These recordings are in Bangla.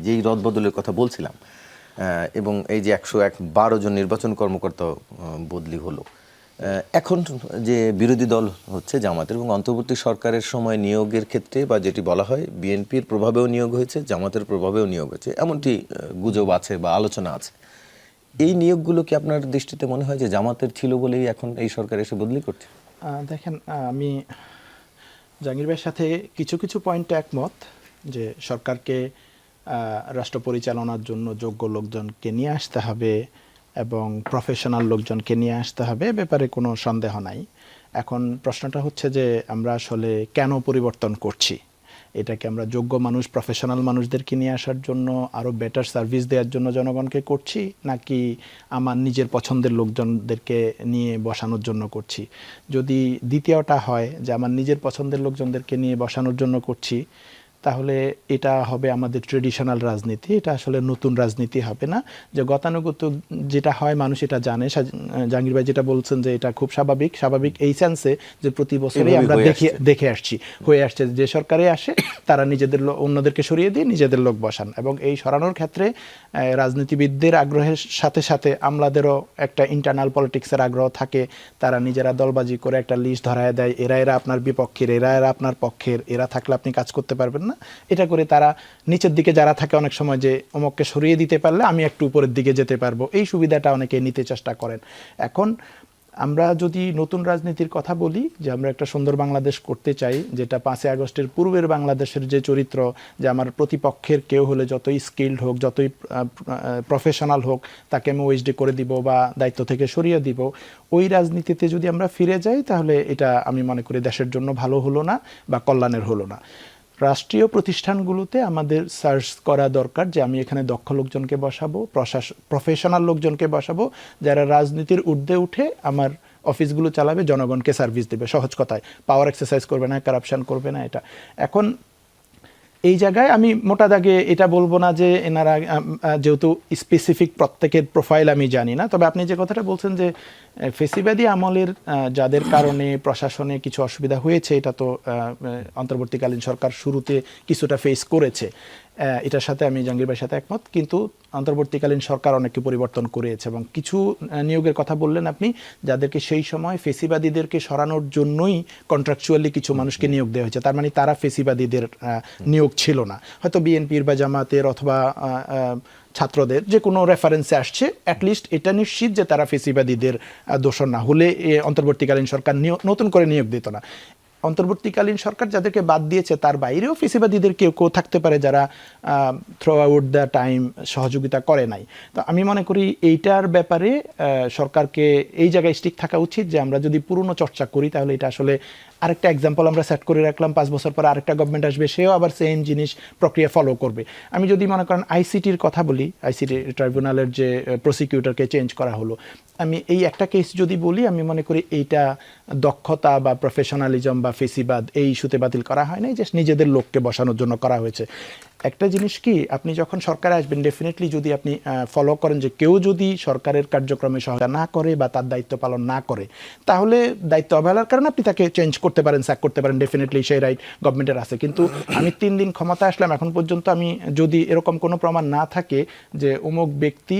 যেই রদবদলের কথা বলছিলাম এবং এই যে 112 জন নির্বাচন কর্মকর্তা বদলি হলো, এখন যে বিরোধী দল হচ্ছে জামাতের এবং অন্তর্বর্তী সরকারের সময় নিয়োগের ক্ষেত্রে বা যেটি বলা হয় বিএনপির প্রভাবেও নিয়োগ হয়েছে, জামাতের প্রভাবেও নিয়োগ হয়েছে, এমনটি গুজব আছে বা আলোচনা আছে। এই নিয়োগগুলো কি আপনার দৃষ্টিতে মনে হয় যে জামাতের ছিল বলেই এখন এই সরকার এসে বদলি করছে? দেখেন, আমি জাহাঙ্গীর ভাইয়ের সাথে কিছু কিছু পয়েন্টে একমত যে সরকারকে রাষ্ট্র পরিচালনার জন্য যোগ্য লোকজনকে নিয়ে আসতে হবে এবং প্রফেশনাল লোকজনকে নিয়ে আসতে হবে, ব্যাপারে কোনো সন্দেহ নাই। এখন প্রশ্নটা হচ্ছে যে আমরা আসলে কেন পরিবর্তন করছি? এটাকে আমরা যোগ্য মানুষ, প্রফেশনাল মানুষদেরকে নিয়ে আসার জন্য, আরও বেটার সার্ভিস দেওয়ার জন্য জনগণকে করছি, নাকি আমার নিজের পছন্দের লোকজনদেরকে নিয়ে বসানোর জন্য করছি? যদি দ্বিতীয়টা হয় যে আমার নিজের পছন্দের লোকজনদেরকে নিয়ে বসানোর জন্য করছি, তাহলে এটা হবে আমাদের ট্রেডিশনাল রাজনীতি, এটা আসলে নতুন রাজনীতি হবে না। যে গতানুগত যেটা হয় মানুষ এটা জানে। জাহাঙ্গীর ভাই যেটা বলছেন যে এটা খুব স্বাভাবিক এই সেন্সে যে প্রতি বছরই আমরা দেখে আসছি, হয়ে আসছে যে সরকারে আসে তারা নিজেদের অন্যদেরকে সরিয়ে দিয়ে নিজেদের লোক বসান, এবং এই সরানোর ক্ষেত্রে রাজনীতিবিদদের আগ্রহের সাথে সাথে আমলাদেরও একটা ইন্টারনাল পলিটিক্সের আগ্রহ থাকে। তারা নিজেরা দলবাজি করে একটা লিস্ট ধরায় দেয়, এরা আপনার বিপক্ষের, এরা আপনার পক্ষের, এরা থাকলে আপনি কাজ করতে পারবেন না। এটা করে তারা নিচের দিকে যারা থাকে অনেক সময় যে অমুককে সরিয়ে দিতে পারলে আমি একটু উপরের দিকে যেতে পারবো, এই সুবিধাটা অনেকে নিতে চেষ্টা করেন। এখন আমরা যদি নতুন রাজনীতির কথা বলি, যে আমরা একটা সুন্দর বাংলাদেশ করতে চাই, যেটা 5ই আগস্টের পূর্বের বাংলাদেশের যে চরিত্র, যে আমার প্রতিপক্ষের কেউ হলে যতই স্কিল্ড হোক, যতই প্রফেশনাল হোক, তাকে আমি ওএসডি করে দিব বা দায়িত্ব থেকে সরিয়ে দিব, ওই রাজনীতিতে যদি আমরা ফিরে যাই তাহলে এটা আমি মনে করি দেশের জন্য ভালো হলো না বা কল্যাণের হলো না। রাষ্ট্রীয় প্রতিষ্ঠানগুলোতে আমাদের সার্চ করা দরকার যে আমি এখানে দক্ষ লোকজনকে বসাবো, প্রফেশনাল লোকজনকে বসাবো, যারা রাজনীতির ঊর্ধ্বে উঠে আমার অফিসগুলো চালাবে, জনগণকে সার্ভিস দেবে। সহজ কথায় পাওয়ার এক্সারসাইজ করবে না, কারাপশন করবে না। এটা এখন এই জায়গায় আমি মোটা দাগে এটা বলবো না যে এনারা, যেহেতু স্পেসিফিক প্রত্যেকের প্রোফাইল আমি জানি না, তবে আপনি যে কথাটা বলছেন যে ফেসিবাদী আমলের যাদের কারণে প্রশাসনে কিছু অসুবিধা হয়েছে, এটা তো অন্তর্বর্তীকালীন সরকার শুরুতে কিছুটা ফেস করেছে, এটার সাথে আমি জাহাঙ্গীর ভাইয়ের সাথে একমত। কিন্তু অন্তর্বর্তীকালীন সরকার অনেককে পরিবর্তন করেছে এবং কিছু নিয়োগের কথা বললেন আপনি, যাদেরকে সেই সময় ফেসিবাদীদেরকে সরানোর জন্যই কন্ট্রাকচুয়ালি কিছু মানুষকে নিয়োগ দেওয়া হয়েছে। তার মানে তারা ফেসিবাদীদের নিয়োগ ছিল না, হয়তো বিএনপির বা জামাতের অথবা ছাত্রদের যে কোনো রেফারেন্সে আসছে, অ্যাটলিস্ট এটা নিশ্চিত যে তারা ফেসিবাদীদের দোষর না হলে অন্তর্বর্তীকালীন সরকার নতুন করে নিয়োগ দিত না। অন্তর্বর্তীকালীন সরকার যাদেরকে বাদ দিয়েছে তার বাইরেও ফেসিবাদীদের কেউ থাকতে পারে যারা থ্রু আউট দ্য টাইম সহযোগিতা করে নাই। তো আমি মনে করি এইটার ব্যাপারে সরকারকে এই জায়গায় স্টিক থাকা উচিত যে আমরা যদি পুরনো চর্চা করি তাহলে এটা আসলে আরেকটা এক্সাম্পল আমরা সেট করে রাখলাম, 5 বছর পর আরেকটা গভর্নমেন্ট আসবে, সেও আবার সেম জিনিস প্রক্রিয়া ফলো করবে। আমি যদি মনে করেন আইসিটির কথা বলি, আইসিটি ট্রাইব্যুনালের যে প্রসিকিউটরকে চেঞ্জ করা হলো, আমি এই একটা কেস যদি বলি, আমি মনে করি এইটা দক্ষতা বা প্রফেশনালিজম বা ফেসিবাদ এই ইস্যুতে বাতিল করা হয় নাই, জাস্ট নিজেদের লোককে বসানোর জন্য করা হয়েছে। একটা জিনিস কি, আপনি যখন সরকারে আসবেন ডেফিনেটলি যদি আপনি ফলো করেন যে কেউ যদি সরকারের কার্যক্রমে সহায়তা না করে বা তার দায়িত্ব পালন না করে, তাহলে দায়িত্ব অবহেলার কারণে আপনি তাকে চেঞ্জ করতে পারেন, স্যাক করতে পারেন, ডেফিনেটলি সেই রাইট গভর্নমেন্টের আছে। কিন্তু আমি 3 দিন ক্ষমতা আসলাম, এখন পর্যন্ত আমি যদি এরকম কোনো প্রমাণ না থাকে যে অমুক ব্যক্তি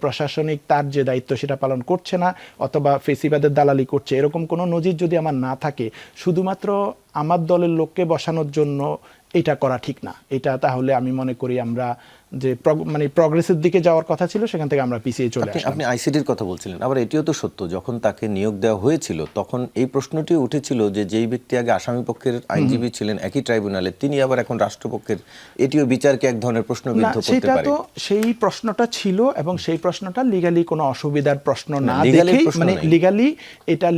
প্রশাসনিক তার যে দায়িত্ব সেটা পালন করছে না অথবা ফেসিবাদের দালালি করছে, এরকম কোনো নজির যদি আমার না থাকে, শুধুমাত্র আমার দলের লোককে বসানোর জন্য এটা করা ঠিক না। এটা তাহলে আমি মনে করি আমরা যে মানে প্রগ্রেসের দিকে যাওয়ার কথা ছিল সেখান থেকে আমরা পিছিয়ে চলে আসলাম। আপনি আইসিটির কথা বলছিলেন, আবার এটিও তো সত্য, যখন তাকে নিয়োগ দেওয়া হয়েছিল তখন এই প্রশ্নটি উঠেছিল যে যেই ব্যক্তি আগে আসামি পক্ষের আইনজীবী ছিলেন একই ট্রাইব্যুনালে, তিনি আবার এখন রাষ্ট্রপক্ষের, এটিও বিচারকে এক ধরনের প্রশ্নবিদ্ধ করতে পারে। তো সেই প্রশ্নটা ছিল এবং সেই প্রশ্নটা লিগালি কোনো অসুবিধার প্রশ্ন না দেখে, মানে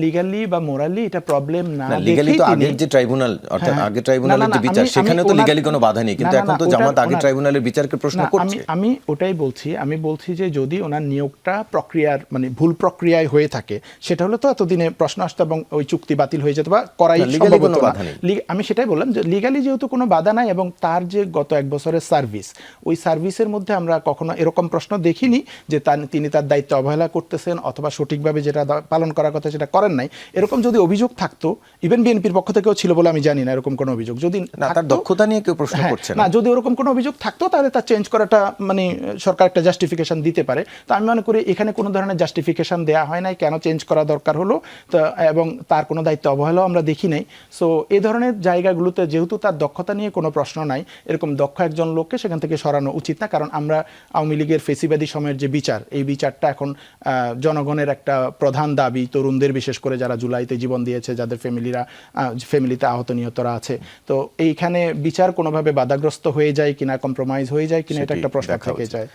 লিগালি বা মোরালি এটা প্রবলেম না দেখে, লিগালি তো আগের যে ট্রাইব্যুনাল, অর্থাৎ আগে ট্রাইব্যুনালের যে বিচার, সেখানে তো লিগালি কোনো বাধা নেই, কিন্তু এখন তো জামাত আগে ট্রাইব্যুনালের বিচারকে প্রশ্ন করছে। আমি ওটাই বলছি, আমি বলছি যে যদি ওনার নিয়োগটা প্রক্রিয়ার মানে ভুল প্রক্রিয়ায় হয়ে থাকে, সেটা হলো তো এতদিনে প্রশ্ন আসতো এবং ওই চুক্তি বাতিল হয়ে যেত বা করাই সম্ভব হতো না। আমি সেটাই বললাম যে লিগালি যেহেতু কোনো বাধা নাই এবং তার যে গত 1 বছরের সার্ভিস, ওই সার্ভিসের মধ্যে আমরা কখনো এরকম প্রশ্ন দেখিনি যে তিনি তার দায়িত্ব অবহেলা করতেছেন অথবা সঠিকভাবে যেটা পালন করার কথা সেটা করেন নাই। এরকম যদি অভিযোগ থাকতো, ইভেন বিএনপির পক্ষ থেকেও ছিল বলে আমি জানি না এরকম কোনো অভিযোগ, যদি তার দক্ষতা নিয়ে কেউ প্রশ্ন করছে না, যদি ওরকম কোনো অভিযোগ থাকতো তাহলে তার চেঞ্জ করাটা মানে সরকার একটা জাস্টিফিকেশন দিতে পারে। তো আমি মনে করি এখানে কোনো ধরনের জাস্টিফিকেশন দেওয়া হয় নাই কেন চেঞ্জ করা দরকার হলো, তো এবং তার কোনো দায়িত্ব অবহেলাও আমরা দেখি নাই। সো এই ধরনের জায়গাগুলোতে যেহেতু তার দক্ষতা নিয়ে কোনো প্রশ্ন নাই, এরকম দক্ষ একজন লোককে সেখান থেকে সরানো উচিত না। কারণ আমরা আওয়ামী লীগের ফেসিবাদী সময়ের যে বিচার, এই বিচারটা এখন জনগণের একটা প্রধান দাবি, তরুণদের বিশেষ করে যারা জুলাইতে জীবন দিয়েছে, যাদের ফ্যামিলিতে আহত নিহতরা আছে। তো এইখানে বিচার কোনোভাবে বাধাগ্রস্ত হয়ে যায় কিনা, কম্প্রোমাইজ হয়ে যায় কিনা, এটা সেটি একটা প্রশ্ন দেখা থেকে উচিত। যায়।